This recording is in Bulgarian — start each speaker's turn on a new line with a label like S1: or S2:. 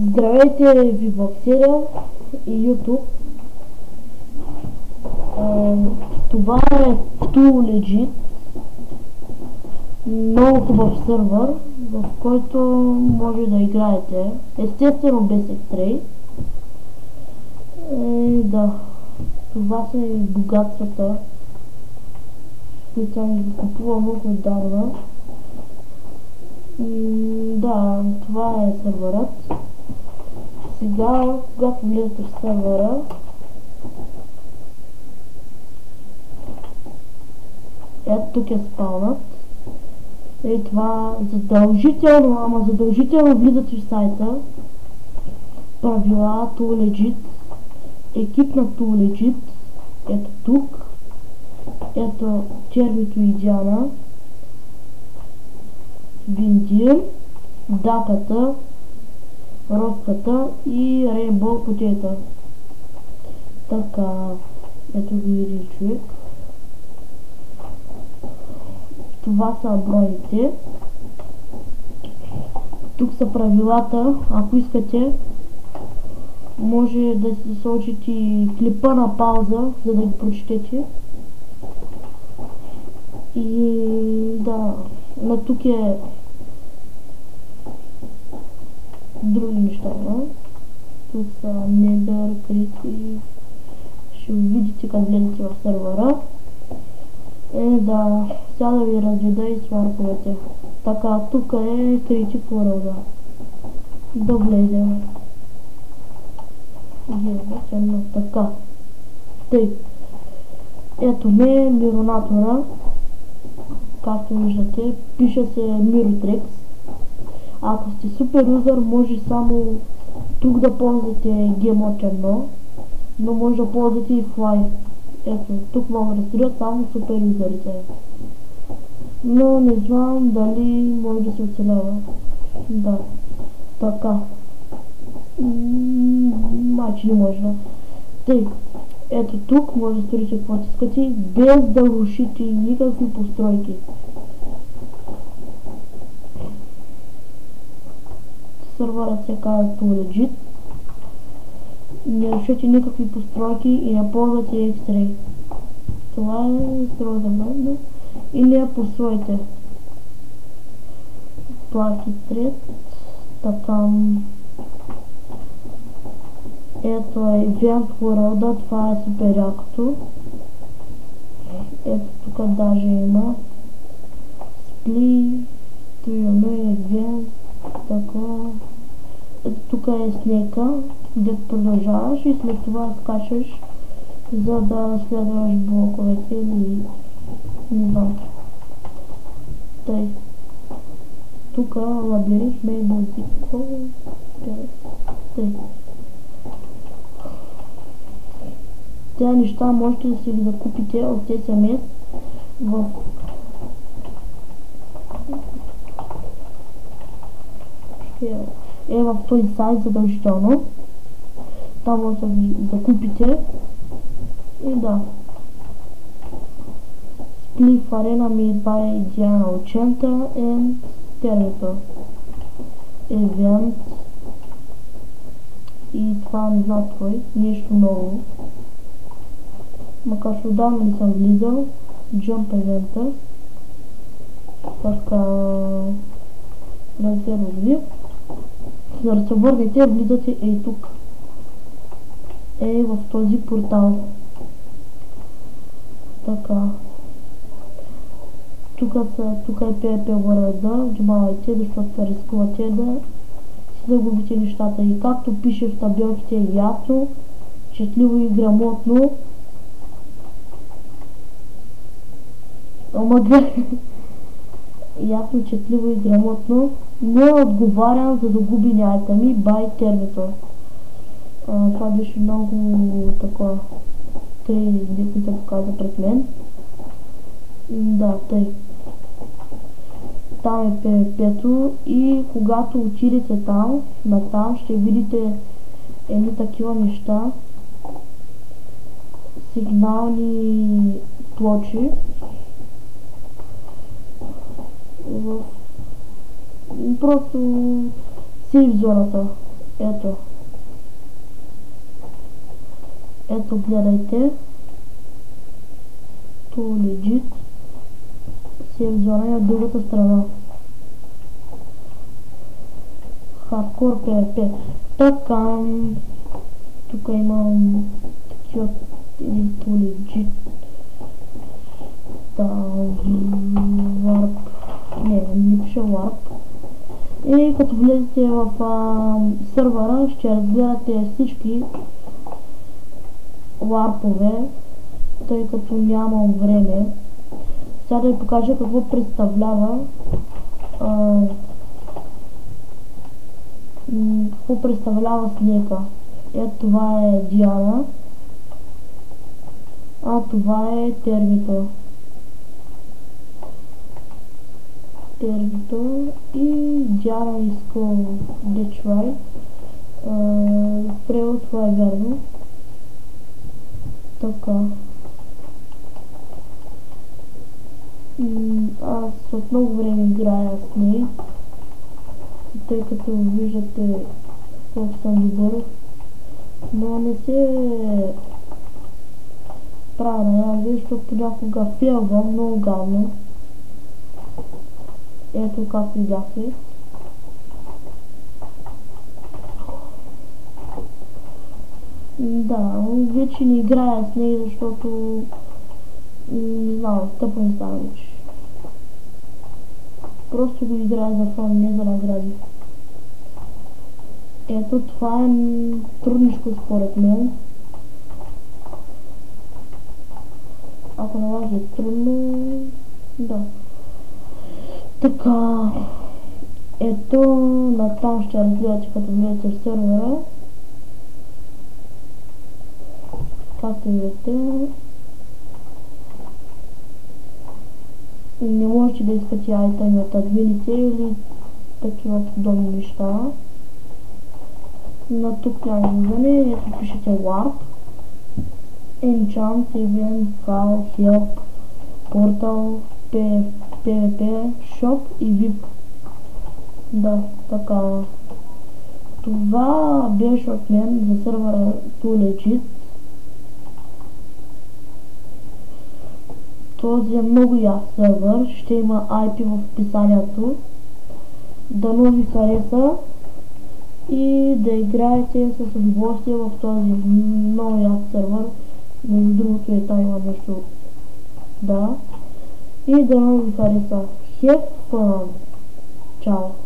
S1: Здравейте ви в сериал и YouTube. Това е Too Legit. Много хубав сървър, в който може да играете. Естествено без екстрей. Да, това са и богатствата, които съм купувал много отдавна. Да, това е сървърът. Сега, когато влезете в сървъра, ето тук е спаунът. И това задължително, ама задължително влизате в сайта. Правила Too Legit, екип на Too Legit, ето тук, ето червито и Диана, Виндир, Даката, Роската и Рейнбоу Потета. Така, ето ги един човек. Това са броите. Тук са правилата. Ако искате, може да се сложите и клипа на пауза, за да ги прочетете. И да, на тук е други неща, да? Тук са Nether, Крити. Ще видите как влезете в сървъра. Да, сега да ви разведа и сварковете. Така, тук е Creative World. Да влезем. Така. Тъй. Ето ме миронатора. Както виждате, пише се Mirotrex. Ако сте супер юзър, може само тук да ползвате Game черно, но може да ползвате и Fly. Ето, тук могат да строят само супер юзерите. Но не знам дали може да се оцелява. Да. Така. Мачи не може да. Тъй. Ето тук може да строите каквото искате, без да рушите никакви постройки. Сървърът се казва Too Legit. Не рушите никакви постройки и не ползвате X-Ray. Това е строго за мен, и не я постройте. Плаки трет. Така. Ето е Event World, това е супер якото. Ето тук даже има Split, Трионо и Event, така. Ето тук е снека, дето продължаваш и след това скачаш, за да следваш блоковете или не знам. Тъй. Тук лабиринт музико. Тъй. Тези неща можете да си ги закупите от SMS в в този сайт задължително. Там може да ги закупите. И да. Split Arena made by Diana Ochenta and Territor. Event. И това не знам кой. Нещо ново. Макар че отдавна не съм влизал. Jump Event. Така. Резервови. За да се върнете, влизате ей тук. Ей в този портал. Така. Тук е PvP World, внимавайте, защото рискувате да си загубите нещата. И както пише в табелките, е ясно, четливо и грамотно. Ама ясно, четливо и грамотно. Не отговарям за загубени айтеми бай Термитор. Това беше много такова. Тъй дикото показа пред мен. Да, тъй. Там е PvP-то и когато отидете там, натам ще видите едни такива неща. Сигнални плочи. Просто сейф зоната. Ето. Ето, гледайте. То legit. Сейф зона е от другата страна. Hardcore PvP. Така. Тук имам такива to legit. Warp. Не пише Warp. И като влезете в сървъра, ще разгледате всички варпове, тъй като нямам време. Сега да ви покажа какво представлява снека. Ето това е Диана, а това е Термито. И Диана иска Дечвай. Превод това е вярно. Така. Аз от много време играя с нея, тъй като виждате колко съм добър, но не се правя на язви, защото понякога фейлвам много гадно. Ето как видяхте. Да, вече не играя с нея, защото не знам, тъпо ми става вече. Просто го играя за фан, не за награди. Ето това е трудничко според мен. Ако на вас е трудно, да. Така, ето натам ще разгледате като влезете в сервера. Както видите, не можете да искате айтеми от админите или такива подобни неща. Но тук няма виждане, ето пишете Warp, Enchant, Event, File, Help, Portal, PvP, Shop и VIP. Да, така. Това беше от мен за сервера to legit. Този е много яс сервер, ще има IP в описанието. Дано ви хареса и да играете с удоволствие в този много яс сервер. Между другото е там има нещо. Да. И дано ви хареса. Have fun! Чао!